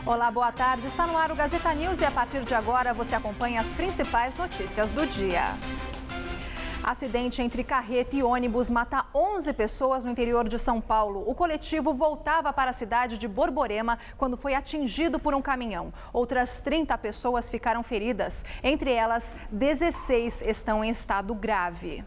Olá, boa tarde. Está no ar o Gazeta News e a partir de agora você acompanha as principais notícias do dia. Acidente entre carreta e ônibus mata 11 pessoas no interior de São Paulo. O coletivo voltava para a cidade de Borborema quando foi atingido por um caminhão. Outras 30 pessoas ficaram feridas. Entre elas, 16 estão em estado grave.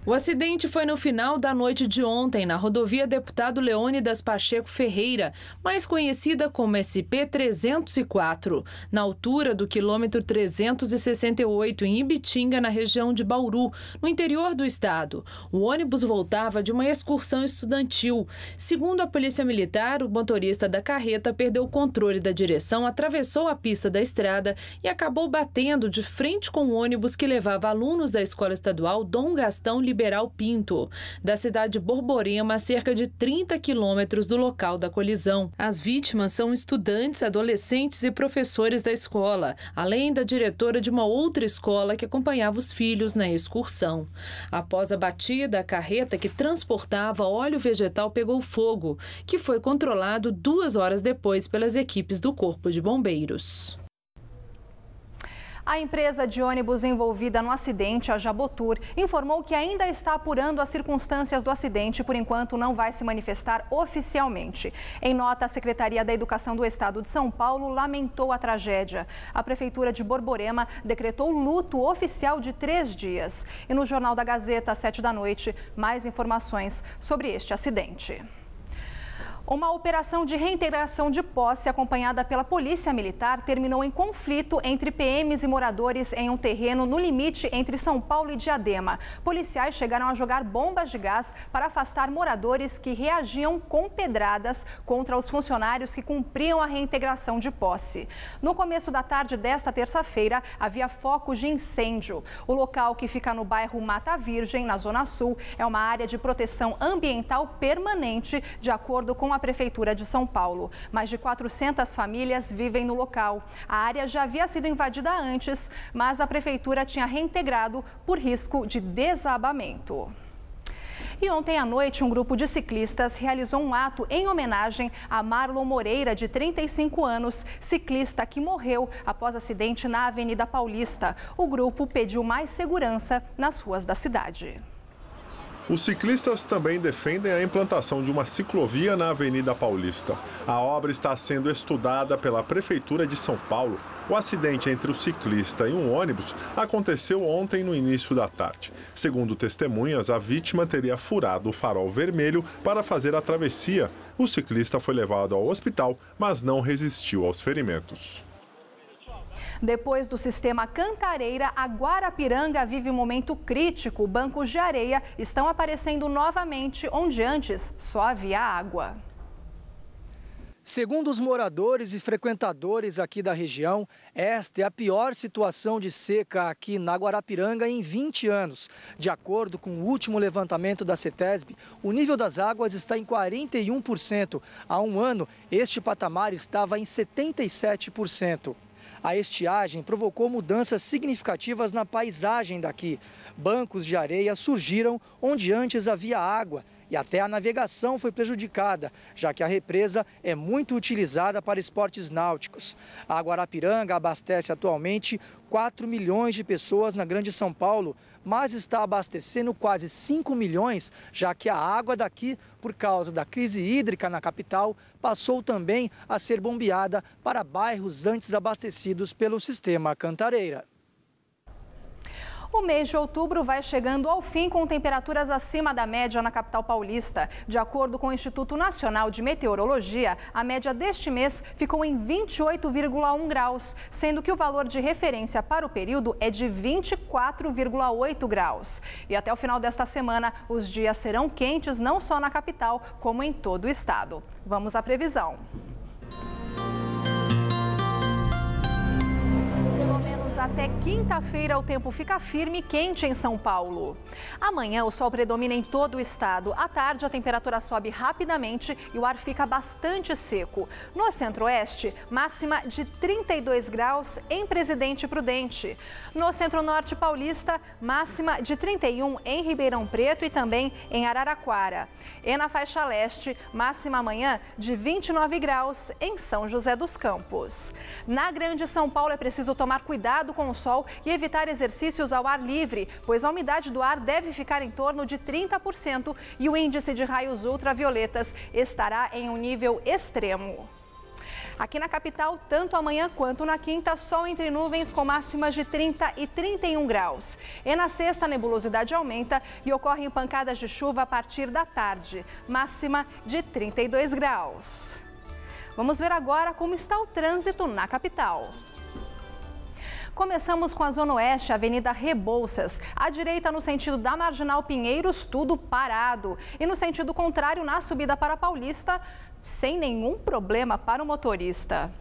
O acidente foi no final da noite de ontem, na rodovia Deputado Leônidas Pacheco Ferreira, mais conhecida como SP-304, na altura do quilômetro 368, em Ibitinga, na região de Bauru, no interior do estado. O ônibus voltava de uma excursão estudantil. Segundo a Polícia Militar, o motorista da carreta perdeu o controle da direção, atravessou a pista da estrada e acabou batendo de frente com o ônibus que levava alunos da Escola Estadual Dom Gastão Liberal Pinto, da cidade de Borborema, a cerca de 30 quilômetros do local da colisão. As vítimas são estudantes, adolescentes e professores da escola, além da diretora de uma outra escola que acompanhava os filhos na excursão. Após a batida, a carreta que transportava óleo vegetal pegou fogo, que foi controlado 2 horas depois pelas equipes do Corpo de Bombeiros. A empresa de ônibus envolvida no acidente, a Jabotur, informou que ainda está apurando as circunstâncias do acidente e, por enquanto, não vai se manifestar oficialmente. Em nota, a Secretaria da Educação do Estado de São Paulo lamentou a tragédia. A Prefeitura de Borborema decretou luto oficial de 3 dias. E no Jornal da Gazeta, às 7 da noite, mais informações sobre este acidente. Uma operação de reintegração de posse acompanhada pela Polícia Militar terminou em conflito entre PMs e moradores em um terreno no limite entre São Paulo e Diadema. Policiais chegaram a jogar bombas de gás para afastar moradores que reagiam com pedradas contra os funcionários que cumpriam a reintegração de posse. No começo da tarde desta terça-feira, havia focos de incêndio. O local, que fica no bairro Mata Virgem, na Zona Sul, é uma área de proteção ambiental permanente, de acordo com a Prefeitura de São Paulo. Mais de 400 famílias vivem no local. A área já havia sido invadida antes, mas a Prefeitura tinha reintegrado por risco de desabamento. E ontem à noite, um grupo de ciclistas realizou um ato em homenagem a Marlon Moreira, de 35 anos, ciclista que morreu após acidente na Avenida Paulista. O grupo pediu mais segurança nas ruas da cidade. Os ciclistas também defendem a implantação de uma ciclovia na Avenida Paulista. A obra está sendo estudada pela Prefeitura de São Paulo. O acidente entre o ciclista e um ônibus aconteceu ontem no início da tarde. Segundo testemunhas, a vítima teria furado o farol vermelho para fazer a travessia. O ciclista foi levado ao hospital, mas não resistiu aos ferimentos. Depois do sistema Cantareira, a Guarapiranga vive um momento crítico. Bancos de areia estão aparecendo novamente, onde antes só havia água. Segundo os moradores e frequentadores aqui da região, esta é a pior situação de seca aqui na Guarapiranga em 20 anos. De acordo com o último levantamento da CETESB, o nível das águas está em 41%. Há um ano, este patamar estava em 77%. A estiagem provocou mudanças significativas na paisagem daqui. Bancos de areia surgiram onde antes havia água e até a navegação foi prejudicada, já que a represa é muito utilizada para esportes náuticos. A Guarapiranga abastece atualmente 4 milhões de pessoas na Grande São Paulo, mas está abastecendo quase 5 milhões, já que a água daqui, por causa da crise hídrica na capital, passou também a ser bombeada para bairros antes abastecidos pelo sistema Cantareira. O mês de outubro vai chegando ao fim com temperaturas acima da média na capital paulista. De acordo com o Instituto Nacional de Meteorologia, a média deste mês ficou em 28,1 graus, sendo que o valor de referência para o período é de 24,8 graus. E até o final desta semana, os dias serão quentes não só na capital, como em todo o estado. Vamos à previsão. A até quinta-feira o tempo fica firme e quente em São Paulo. Amanhã o sol predomina em todo o estado. À tarde a temperatura sobe rapidamente e o ar fica bastante seco. No centro-oeste, máxima de 32 graus em Presidente Prudente. No centro-norte paulista, máxima de 31 em Ribeirão Preto e também em Araraquara. E na faixa leste, máxima amanhã de 29 graus em São José dos Campos. Na Grande São Paulo é preciso tomar cuidado com o sol e evitar exercícios ao ar livre, pois a umidade do ar deve ficar em torno de 30% e o índice de raios ultravioletas estará em um nível extremo. Aqui na capital, tanto amanhã quanto na quinta, sol entre nuvens com máximas de 30 e 31 graus. E na sexta, a nebulosidade aumenta e ocorrem pancadas de chuva a partir da tarde, máxima de 32 graus. Vamos ver agora como está o trânsito na capital. Começamos com a Zona Oeste, Avenida Rebouças. À direita, no sentido da Marginal Pinheiros, tudo parado. E no sentido contrário, na subida para a Paulista, sem nenhum problema para o motorista.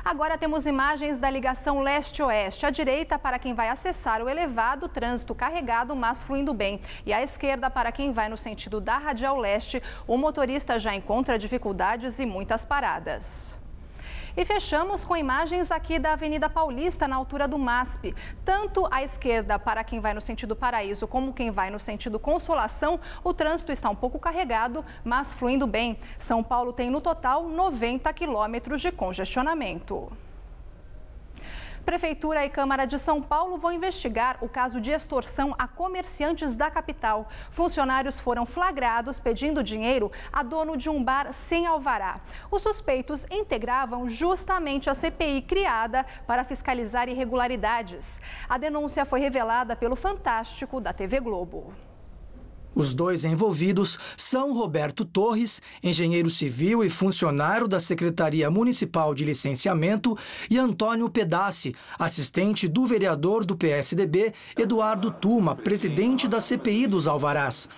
Agora temos imagens da ligação leste-oeste. À direita, para quem vai acessar o elevado, trânsito carregado, mas fluindo bem. E à esquerda, para quem vai no sentido da Radial Leste, o motorista já encontra dificuldades e muitas paradas. E fechamos com imagens aqui da Avenida Paulista, na altura do MASP. Tanto à esquerda, para quem vai no sentido Paraíso, como quem vai no sentido Consolação, o trânsito está um pouco carregado, mas fluindo bem. São Paulo tem no total 90 quilômetros de congestionamento. Prefeitura e Câmara de São Paulo vão investigar o caso de extorsão a comerciantes da capital. Funcionários foram flagrados pedindo dinheiro a dono de um bar sem alvará. Os suspeitos integravam justamente a CPI criada para fiscalizar irregularidades. A denúncia foi revelada pelo Fantástico da TV Globo. Os dois envolvidos são Roberto Torres, engenheiro civil e funcionário da Secretaria Municipal de Licenciamento, e Antônio Pedassi, assistente do vereador do PSDB, Eduardo Tuma, presidente da CPI dos Alvarás.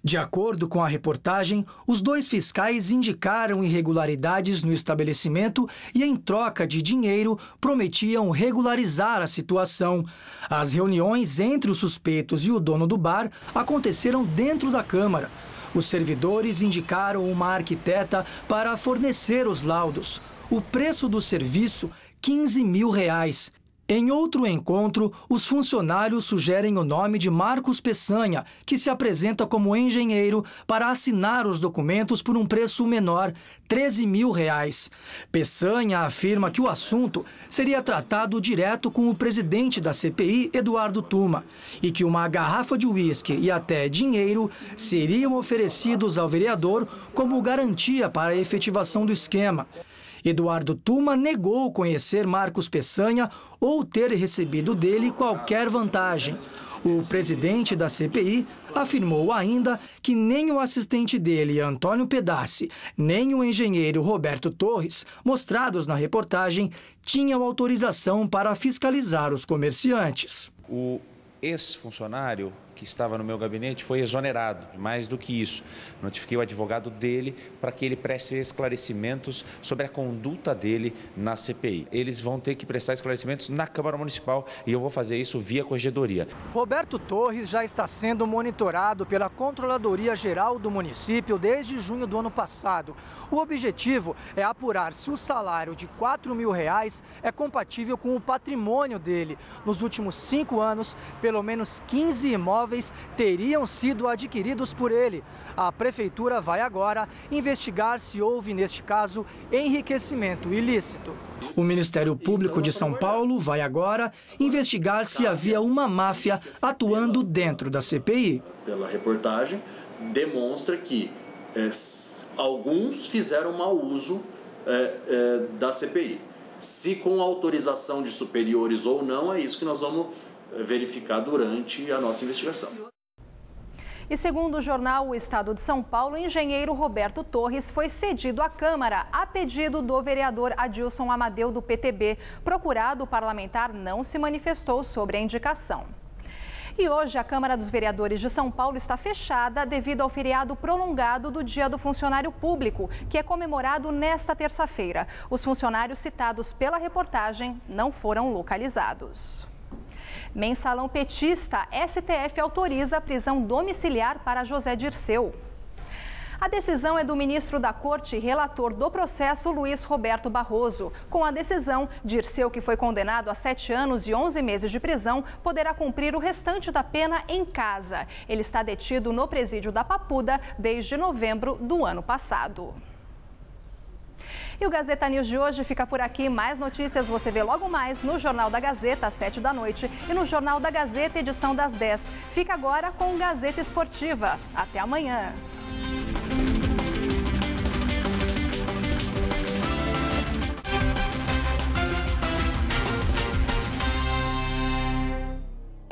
De acordo com a reportagem, os dois fiscais indicaram irregularidades no estabelecimento e, em troca de dinheiro, prometiam regularizar a situação. As reuniões entre os suspeitos e o dono do bar aconteceram dentro da Câmara. Os servidores indicaram uma arquiteta para fornecer os laudos. O preço do serviço, R$15 mil. Em outro encontro, os funcionários sugerem o nome de Marcos Peçanha, que se apresenta como engenheiro, para assinar os documentos por um preço menor, R$13 mil. Peçanha afirma que o assunto seria tratado direto com o presidente da CPI, Eduardo Tuma, e que uma garrafa de uísque e até dinheiro seriam oferecidos ao vereador como garantia para a efetivação do esquema. Eduardo Tuma negou conhecer Marcos Peçanha ou ter recebido dele qualquer vantagem. O presidente da CPI afirmou ainda que nem o assistente dele, Antônio Pedassi, nem o engenheiro Roberto Torres, mostrados na reportagem, tinham autorização para fiscalizar os comerciantes. O ex-funcionário que estava no meu gabinete foi exonerado. Mais do que isso, notifiquei o advogado dele para que ele preste esclarecimentos sobre a conduta dele na CPI. Eles vão ter que prestar esclarecimentos na Câmara Municipal e eu vou fazer isso via corregedoria. Roberto Torres já está sendo monitorado pela Controladoria Geral do município desde junho do ano passado. O objetivo é apurar se o salário de R$4 mil é compatível com o patrimônio dele. Nos últimos 5 anos, pelo menos 15 imóveis teriam sido adquiridos por ele. A prefeitura vai agora investigar se houve, neste caso, enriquecimento ilícito. O Ministério Público de São Paulo vai agora investigar se havia uma máfia atuando dentro da CPI. Pela reportagem, demonstra que alguns fizeram mau uso da CPI. Se com autorização de superiores ou não, é isso que nós vamos verificar durante a nossa investigação. E segundo o jornal O Estado de São Paulo, o engenheiro Roberto Torres foi cedido à Câmara a pedido do vereador Adilson Amadeu, do PTB. Procurado, o parlamentar não se manifestou sobre a indicação. E hoje a Câmara dos Vereadores de São Paulo está fechada devido ao feriado prolongado do Dia do Funcionário Público, que é comemorado nesta terça-feira. Os funcionários citados pela reportagem não foram localizados. Mensalão petista, STF autoriza a prisão domiciliar para José Dirceu. A decisão é do ministro da Corte e relator do processo, Luiz Roberto Barroso. Com a decisão, Dirceu, que foi condenado a 7 anos e 11 meses de prisão, poderá cumprir o restante da pena em casa. Ele está detido no presídio da Papuda desde novembro do ano passado. E o Gazeta News de hoje fica por aqui. Mais notícias você vê logo mais no Jornal da Gazeta, às 7 da noite, e no Jornal da Gazeta, edição das 10. Fica agora com Gazeta Esportiva. Até amanhã.